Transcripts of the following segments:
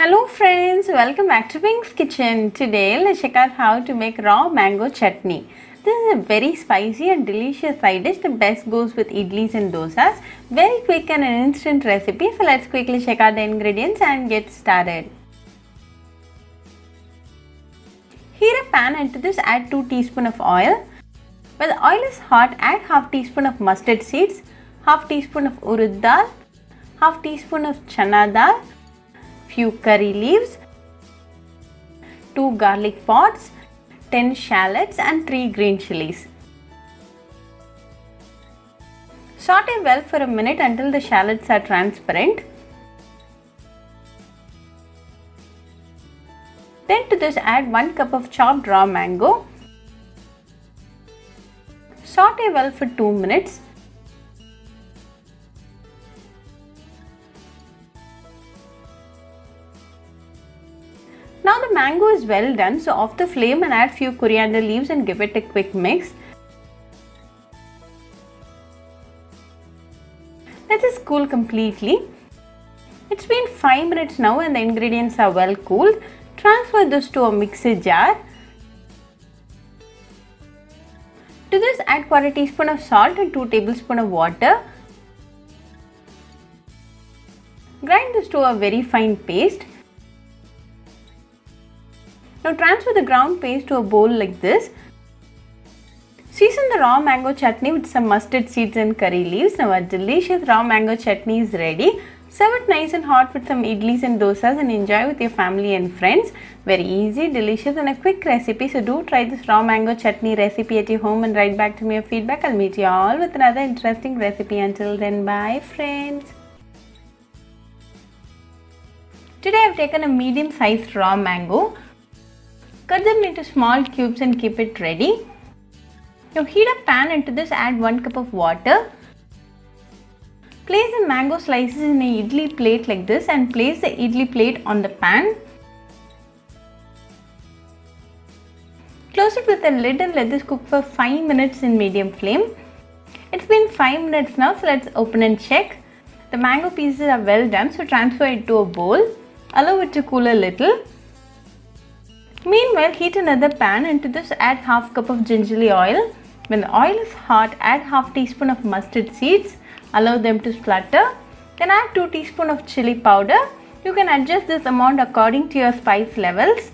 Hello friends, welcome back to Pink's Kitchen. Today let's check out how to make raw mango chutney. This is a very spicy and delicious side dish that best goes with idlis and dosas. Very quick and an instant recipe. So let's quickly check out the ingredients and get started. Heat a pan and to this add 2 teaspoons of oil. When the oil is hot, add half teaspoon of mustard seeds, half teaspoon of Urad Dhal, half teaspoon of Channa Dhal, few curry leaves, 2 garlic pods, 10 shallots and 3 green chillies. Saute well for a minute until the shallots are transparent. Then to this add 1 cup of chopped raw mango. Saute well for 2 minutes. Now the mango is well done, so off the flame and add few coriander leaves and give it a quick mix. Let this cool completely. It's been 5 minutes now and the ingredients are well cooled. Transfer this to a mixer jar. To this add quarter teaspoon of salt and 2 tablespoons of water. Grind this to a very fine paste. Now transfer the ground paste to a bowl like this. Season the raw mango chutney with some mustard seeds and curry leaves. Now our delicious raw mango chutney is ready. Serve it nice and hot with some idlis and dosas and enjoy with your family and friends. Very easy, delicious and a quick recipe. So do try this raw mango chutney recipe at your home and write back to me your feedback. I'll meet you all with another interesting recipe. Until then, bye friends. Today I've taken a medium sized raw mango. Cut them into small cubes and keep it ready. Now heat a pan and to this add 1 cup of water. Place the mango slices in a idli plate like this and place the idli plate on the pan. Close it with a lid and let this cook for 5 minutes in medium flame. It's been 5 minutes now, so let's open and check. The mango pieces are well done, so transfer it to a bowl. Allow it to cool a little. Meanwhile, heat another pan and to this add half cup of gingerly oil. When the oil is hot, add half teaspoon of mustard seeds. Allow them to splutter. Then add 2 teaspoons of chili powder. You can adjust this amount according to your spice levels.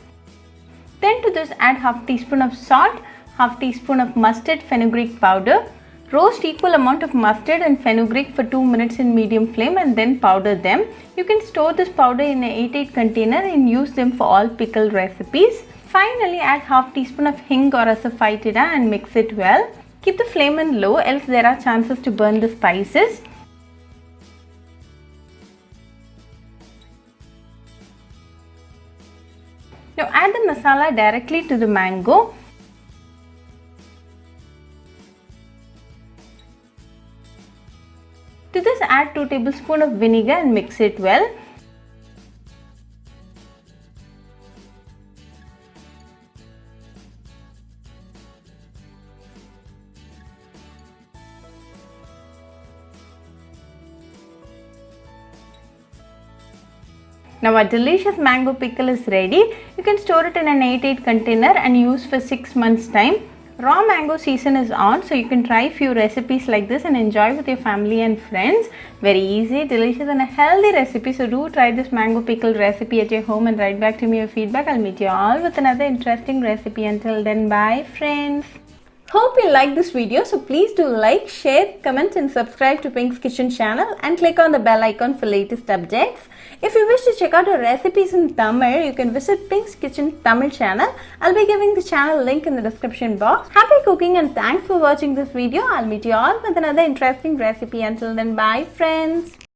Then to this add half teaspoon of salt, half teaspoon of mustard fenugreek powder. Roast equal amount of mustard and fenugreek for 2 minutes in medium flame and then powder them. You can store this powder in a 8-8 container and use them for all pickle recipes. Finally, add half teaspoon of hing or asafoetida and mix it well. Keep the flame on low, else there are chances to burn the spices. Now add the masala directly to the mango. To this add 2 tablespoons of vinegar and mix it well. Now our delicious mango pickle is ready. You can store it in an 8-8 container and use for 6 months time. Raw mango season is on, so you can try few recipes like this and enjoy with your family and friends. Very easy, delicious and a healthy recipe. So do try this mango pickle recipe at your home and write back to me your feedback. I'll meet you all with another interesting recipe. Until then, bye friends. Hope you like this video, so please do like, share, comment and subscribe to Pink's Kitchen channel and click on the bell icon for latest updates. If you wish to check out our recipes in Tamil, you can visit Pink's Kitchen Tamil channel. I'll be giving the channel link in the description box. Happy cooking and thanks for watching this video. I'll meet you all with another interesting recipe. Until then, bye friends.